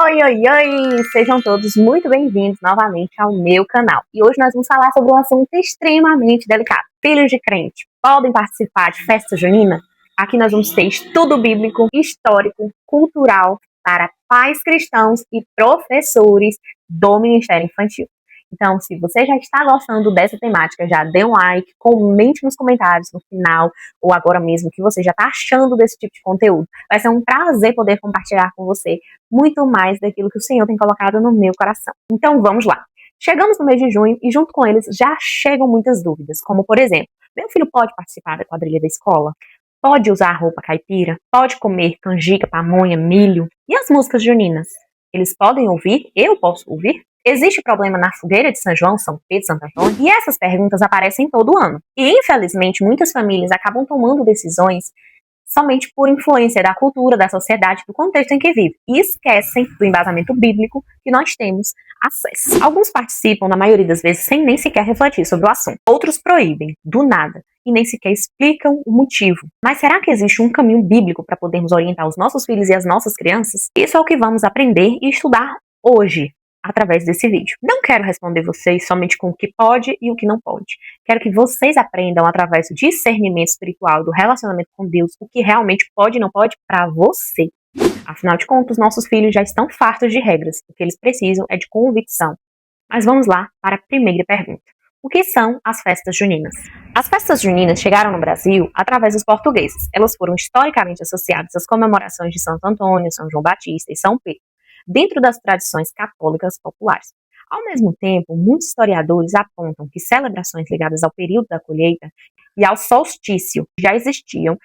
Oi, oi, oi! Sejam todos muito bem-vindos novamente ao meu canal. E hoje nós vamos falar sobre um assunto extremamente delicado. Filhos de crente podem participar de festa junina? Aqui nós vamos ter estudo bíblico, histórico, cultural para pais cristãos e professores do Ministério Infantil. Então, se você já está gostando dessa temática, já dê um like, comente nos comentários no final ou agora mesmo o que você já está achando desse tipo de conteúdo. Vai ser um prazer poder compartilhar com você muito mais daquilo que o Senhor tem colocado no meu coração. Então, vamos lá. Chegamos no mês de junho e junto com eles já chegam muitas dúvidas, como por exemplo, meu filho pode participar da quadrilha da escola? Pode usar roupa caipira? Pode comer canjica, pamonha, milho? E as músicas juninas? Eles podem ouvir? Eu posso ouvir? Existe problema na fogueira de São João, São Pedro, Santo Antônio? E essas perguntas aparecem todo ano. E, infelizmente, muitas famílias acabam tomando decisões somente por influência da cultura, da sociedade, do contexto em que vive. E esquecem do embasamento bíblico que nós temos acesso. Alguns participam, na maioria das vezes, sem nem sequer refletir sobre o assunto. Outros proíbem, do nada, e nem sequer explicam o motivo. Mas será que existe um caminho bíblico para podermos orientar os nossos filhos e as nossas crianças? Isso é o que vamos aprender e estudar hoje, através desse vídeo. Não quero responder vocês somente com o que pode e o que não pode. Quero que vocês aprendam através do discernimento espiritual, do relacionamento com Deus, o que realmente pode e não pode para você. Afinal de contas, nossos filhos já estão fartos de regras. O que eles precisam é de convicção. Mas vamos lá para a primeira pergunta. O que são as festas juninas? As festas juninas chegaram no Brasil através dos portugueses. Elas foram historicamente associadas às comemorações de Santo Antônio, São João Batista e São Pedro, dentro das tradições católicas populares. Ao mesmo tempo, muitos historiadores apontam que celebrações ligadas ao período da colheita e ao solstício já existiam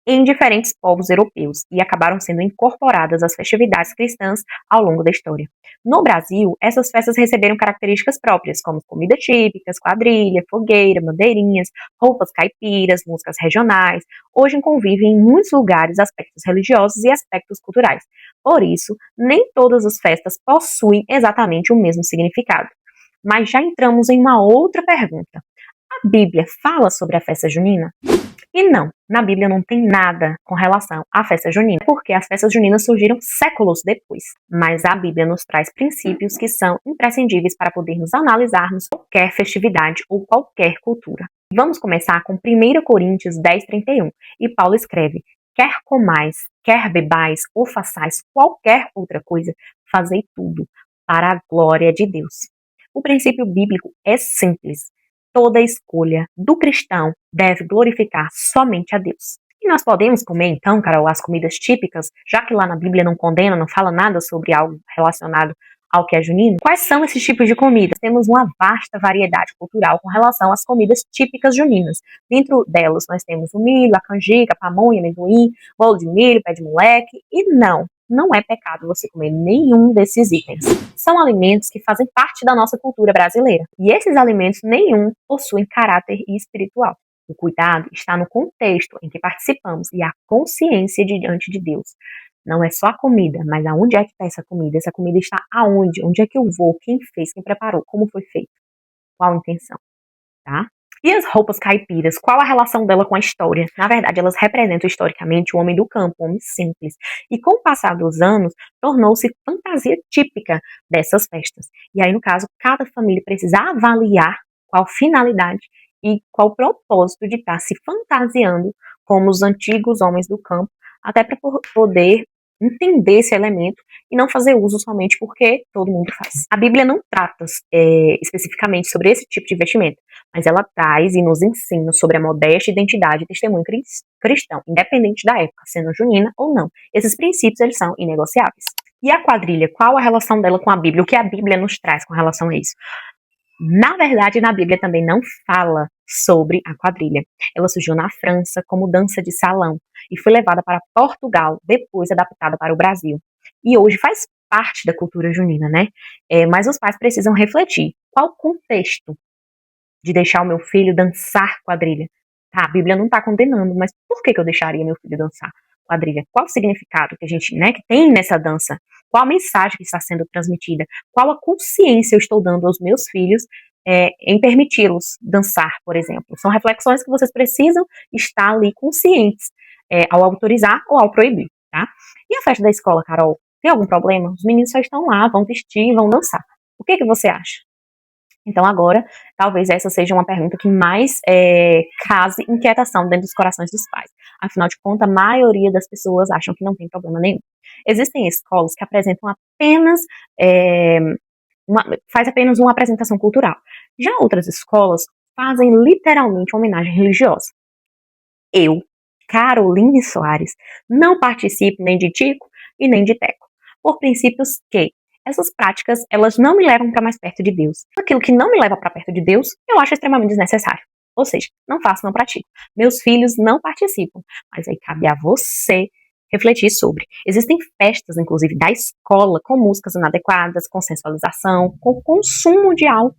em diferentes povos europeus e acabaram sendo incorporadas às festividades cristãs ao longo da história. No Brasil, essas festas receberam características próprias, como comidas típicas, quadrilha, fogueira, bandeirinhas, roupas caipiras, músicas regionais. Hoje convivem em muitos lugares aspectos religiosos e aspectos culturais. Por isso, nem todas as festas possuem exatamente o mesmo significado. Mas já entramos em uma outra pergunta. A Bíblia fala sobre a festa junina? E não, na Bíblia não tem nada com relação à festa junina, porque as festas juninas surgiram séculos depois. Mas a Bíblia nos traz princípios que são imprescindíveis para podermos analisarmos qualquer festividade ou qualquer cultura. Vamos começar com 1 Coríntios 10:31, e Paulo escreve: quer comais, quer bebais ou façais qualquer outra coisa, fazei tudo para a glória de Deus. O princípio bíblico é simples. Toda escolha do cristão deve glorificar somente a Deus. E nós podemos comer, então, Carol, as comidas típicas, já que lá na Bíblia não condena, não fala nada sobre algo relacionado ao que é junino? Quais são esses tipos de comidas? Temos uma vasta variedade cultural com relação às comidas típicas juninas. Dentro delas, nós temos o milho, a canjica, a pamonha, amendoim, bolo de milho, pé de moleque. E não é pecado você comer nenhum desses itens. São alimentos que fazem parte da nossa cultura brasileira. E esses alimentos nenhum possuem caráter espiritual. O cuidado está no contexto em que participamos e a consciência diante de Deus. Não é só a comida, mas aonde é que está essa comida? Essa comida está aonde? Onde é que eu vou? Quem fez? Quem preparou? Como foi feito? Qual a intenção? Tá? E as roupas caipiras, qual a relação dela com a história? Na verdade, elas representam historicamente o homem do campo, o homem simples. E com o passar dos anos, tornou-se fantasia típica dessas festas. E aí, no caso, cada família precisa avaliar qual finalidade e qual propósito de estar se fantasiando como os antigos homens do campo, até para poder entender esse elemento e não fazer uso somente porque todo mundo faz. A Bíblia não trata especificamente sobre esse tipo de vestimenta, mas ela traz e nos ensina sobre a modéstia, identidade e testemunho cristão, independente da época, sendo junina ou não. Esses princípios, eles são inegociáveis. E a quadrilha, qual a relação dela com a Bíblia? O que a Bíblia nos traz com relação a isso? Na verdade, na Bíblia também não fala sobre a quadrilha. Ela surgiu na França como dança de salão e foi levada para Portugal, depois adaptada para o Brasil. E hoje faz parte da cultura junina, né? Mas os pais precisam refletir. Qual o contexto de deixar o meu filho dançar quadrilha? Tá, a Bíblia não está condenando, mas por que eu deixaria meu filho dançar quadrilha? Qual o significado que a gente, que tem nessa dança? Qual a mensagem que está sendo transmitida? Qual a consciência eu estou dando aos meus filhos em permiti-los dançar, por exemplo? São reflexões que vocês precisam estar ali conscientes ao autorizar ou ao proibir, tá? E a festa da escola, Carol? Tem algum problema? Os meninos só estão lá, vão vestir, vão dançar. O que você acha? Então agora, talvez essa seja uma pergunta que mais cause inquietação dentro dos corações dos pais. Afinal de contas, a maioria das pessoas acham que não tem problema nenhum. Existem escolas que apresentam apenas, faz apenas uma apresentação cultural. Já outras escolas fazem literalmente uma homenagem religiosa. Eu, Caroline Soares, não participo nem de Tico e nem de Teco, por princípios que essas práticas, elas não me levam para mais perto de Deus. Aquilo que não me leva para perto de Deus, eu acho extremamente desnecessário. Ou seja, não faço, não pratico. Meus filhos não participam. Mas aí cabe a você refletir sobre. Existem festas, inclusive, da escola, com músicas inadequadas, com sensualização, com consumo de álcool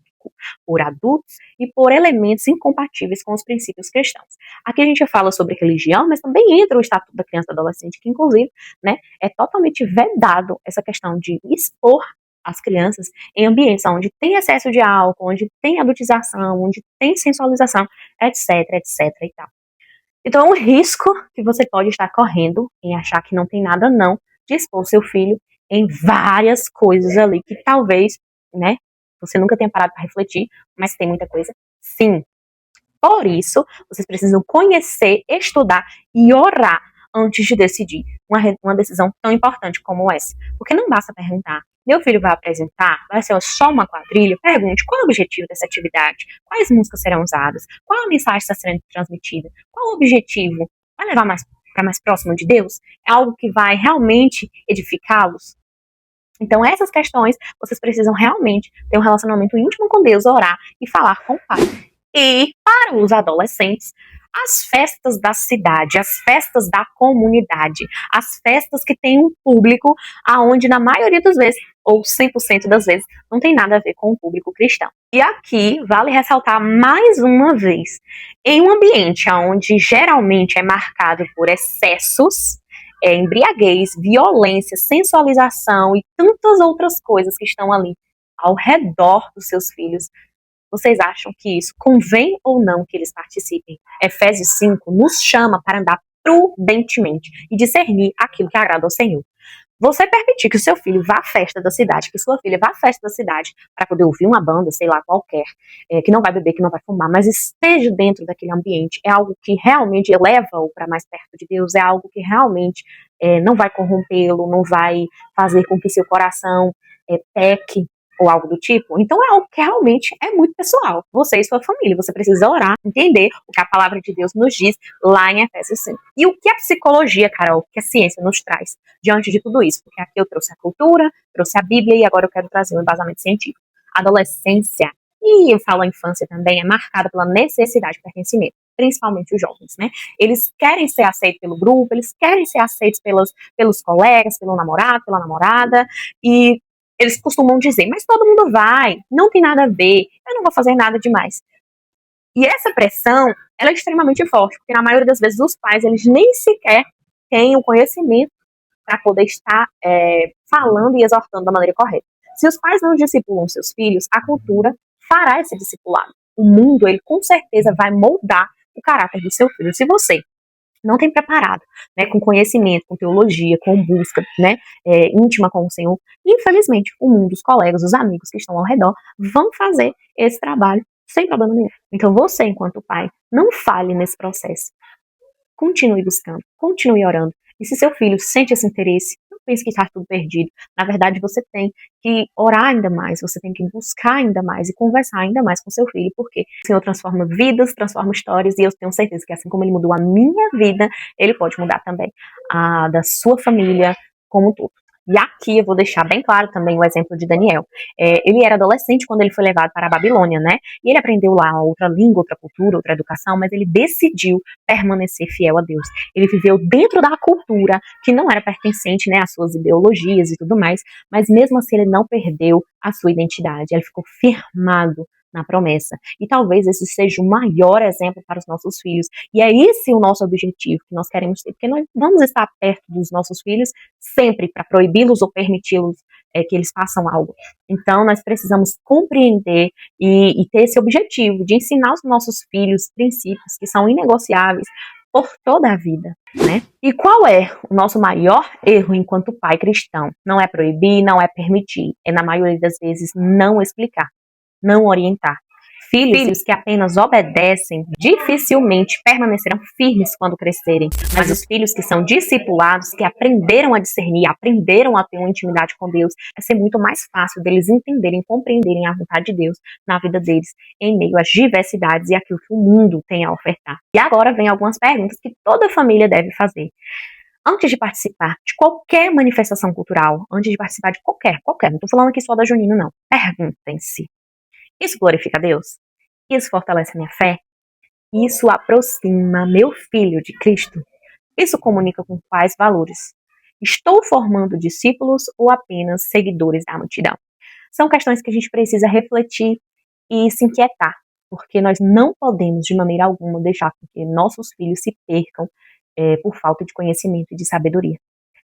por adultos e por elementos incompatíveis com os princípios cristãos. Aqui a gente fala sobre religião, mas também entra o Estatuto da Criança e do Adolescente, que inclusive, né, é totalmente vedado essa questão de expor as crianças em ambientes onde tem excesso de álcool, onde tem adultização, onde tem sensualização, etc, etc e tal. Então é um risco que você pode estar correndo em achar que não tem nada não de expor seu filho em várias coisas ali que talvez, né, você nunca tenha parado para refletir, mas tem muita coisa, sim. Por isso, vocês precisam conhecer, estudar e orar antes de decidir uma decisão tão importante como essa. Porque não basta perguntar, meu filho vai apresentar, vai ser só uma quadrilha? Pergunte, qual é o objetivo dessa atividade? Quais músicas serão usadas? Qual a mensagem está sendo transmitida? Qual o objetivo? Vai levar para mais próximo de Deus? É algo que vai realmente edificá-los? Então, essas questões, vocês precisam realmente ter um relacionamento íntimo com Deus, orar e falar com o Pai. E, para os adolescentes, as festas da cidade, as festas da comunidade, as festas que têm um público aonde, na maioria das vezes, ou 100% das vezes, não tem nada a ver com o público cristão. E aqui, vale ressaltar mais uma vez, em um ambiente onde geralmente é marcado por excessos, embriaguez, violência, sensualização e tantas outras coisas que estão ali ao redor dos seus filhos, vocês acham que isso convém ou não que eles participem? Efésios 5 nos chama para andar prudentemente e discernir aquilo que agrada ao Senhor. Você permitir que o seu filho vá à festa da cidade, que sua filha vá à festa da cidade para poder ouvir uma banda, sei lá, qualquer, que não vai beber, que não vai fumar, mas esteja dentro daquele ambiente, é algo que realmente eleva-o para mais perto de Deus, é algo que realmente não vai corrompê-lo, não vai fazer com que seu coração peque ou algo do tipo. Então é algo que realmente é muito pessoal. Você e sua família, você precisa orar, entender o que a palavra de Deus nos diz lá em Efésios 5. E o que a psicologia, Carol, que a ciência nos traz diante de tudo isso? Porque aqui eu trouxe a cultura, trouxe a Bíblia e agora eu quero trazer um embasamento científico. A adolescência, e eu falo a infância também, é marcada pela necessidade de pertencimento, principalmente os jovens, né? Eles querem ser aceitos pelo grupo, eles querem ser aceitos pelos colegas, pelo namorado, pela namorada, e eles costumam dizer, mas todo mundo vai, não tem nada a ver, eu não vou fazer nada demais. E essa pressão, ela é extremamente forte, porque na maioria das vezes os pais, eles nem sequer têm o conhecimento para poder estar falando e exortando da maneira correta. Se os pais não discipulam seus filhos, a cultura fará esse discipulado. O mundo, ele com certeza vai moldar o caráter do seu filho. Se você não tem preparado, né, com conhecimento, com teologia, com busca, né, íntima com o Senhor, infelizmente, o mundo, os colegas, os amigos que estão ao redor vão fazer esse trabalho sem problema nenhum. Então você, enquanto pai, não falhe nesse processo. Continue buscando, continue orando. E se seu filho sente esse interesse, não pense que está tudo perdido. Na verdade, você tem que orar ainda mais, você tem que buscar ainda mais e conversar ainda mais com seu filho, porque o Senhor transforma vidas, transforma histórias, e eu tenho certeza que assim como Ele mudou a minha vida, Ele pode mudar também a da sua família como um todo. E aqui eu vou deixar bem claro também o exemplo de Daniel. Ele era adolescente quando ele foi levado para a Babilônia, né? E ele aprendeu lá outra língua, outra cultura, outra educação, mas ele decidiu permanecer fiel a Deus. Ele viveu dentro da cultura que não era pertencente, né, às suas ideologias e tudo mais, mas mesmo assim ele não perdeu a sua identidade. Ele ficou firmado na promessa. E talvez esse seja o maior exemplo para os nossos filhos. E é esse o nosso objetivo que nós queremos ter, porque nós vamos estar perto dos nossos filhos sempre para proibi-los ou permiti-los que eles façam algo. Então, nós precisamos compreender e ter esse objetivo de ensinar aos nossos filhos princípios que são inegociáveis, por toda a vida, né? E qual é o nosso maior erro enquanto pai cristão? Não é proibir, não é permitir, é na maioria das vezes não explicar, não orientar. Filhos que apenas obedecem dificilmente permanecerão firmes quando crescerem, mas os filhos que são discipulados, que aprenderam a discernir, aprenderam a ter uma intimidade com Deus, vai ser muito mais fácil deles entenderem, compreenderem a vontade de Deus na vida deles, em meio às diversidades e aquilo que o mundo tem a ofertar. E agora vem algumas perguntas que toda família deve fazer. Antes de participar de qualquer manifestação cultural, antes de participar de qualquer, não estou falando aqui só da junina, não. Perguntem-se: isso glorifica a Deus? Isso fortalece a minha fé? Isso aproxima meu filho de Cristo? Isso comunica com quais valores? Estou formando discípulos ou apenas seguidores da multidão? São questões que a gente precisa refletir e se inquietar, porque nós não podemos de maneira alguma deixar que nossos filhos se percam por falta de conhecimento e de sabedoria.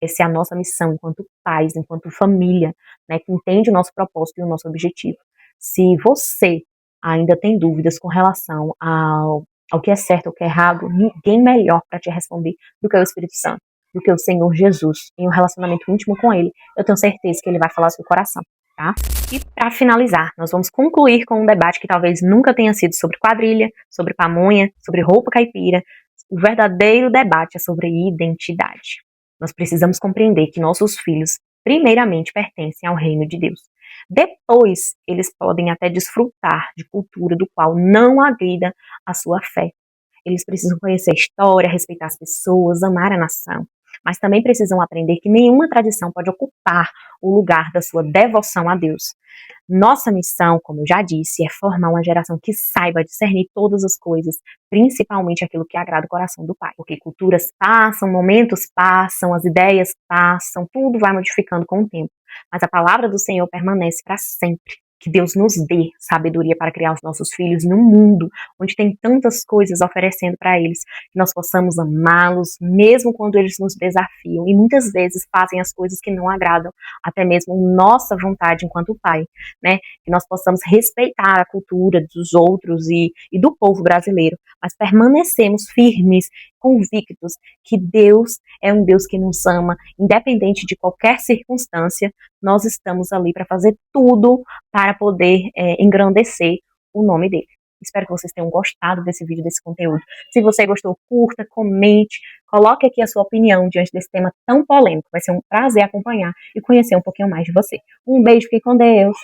Essa é a nossa missão enquanto pais, enquanto família, né, que entende o nosso propósito e o nosso objetivo. Se você ainda tem dúvidas com relação ao que é certo ou o que é errado, ninguém melhor para te responder do que o Espírito Santo, do que o Senhor Jesus, em um relacionamento íntimo com Ele. Eu tenho certeza que Ele vai falar ao seu coração, tá? E para finalizar, nós vamos concluir com um debate que talvez nunca tenha sido sobre quadrilha, sobre pamonha, sobre roupa caipira. O verdadeiro debate é sobre identidade. Nós precisamos compreender que nossos filhos, primeiramente, pertencem ao reino de Deus. Depois, eles podem até desfrutar de cultura do qual não agrida a sua fé. Eles precisam conhecer a história, respeitar as pessoas, amar a nação. Mas também precisam aprender que nenhuma tradição pode ocupar o lugar da sua devoção a Deus. Nossa missão, como eu já disse, é formar uma geração que saiba discernir todas as coisas, principalmente aquilo que agrada o coração do Pai. Porque culturas passam, momentos passam, as ideias passam, tudo vai modificando com o tempo. Mas a palavra do Senhor permanece para sempre. Que Deus nos dê sabedoria para criar os nossos filhos num mundo onde tem tantas coisas oferecendo para eles, que nós possamos amá-los, mesmo quando eles nos desafiam e muitas vezes fazem as coisas que não agradam, até mesmo nossa vontade enquanto pai, né? Que nós possamos respeitar a cultura dos outros e do povo brasileiro, mas permanecemos firmes, convictos que Deus é um Deus que nos ama, independente de qualquer circunstância. Nós estamos ali para fazer tudo para poder engrandecer o nome dele. Espero que vocês tenham gostado desse vídeo, desse conteúdo. Se você gostou, curta, comente, coloque aqui a sua opinião diante desse tema tão polêmico. Vai ser um prazer acompanhar e conhecer um pouquinho mais de você. Um beijo, fique com Deus.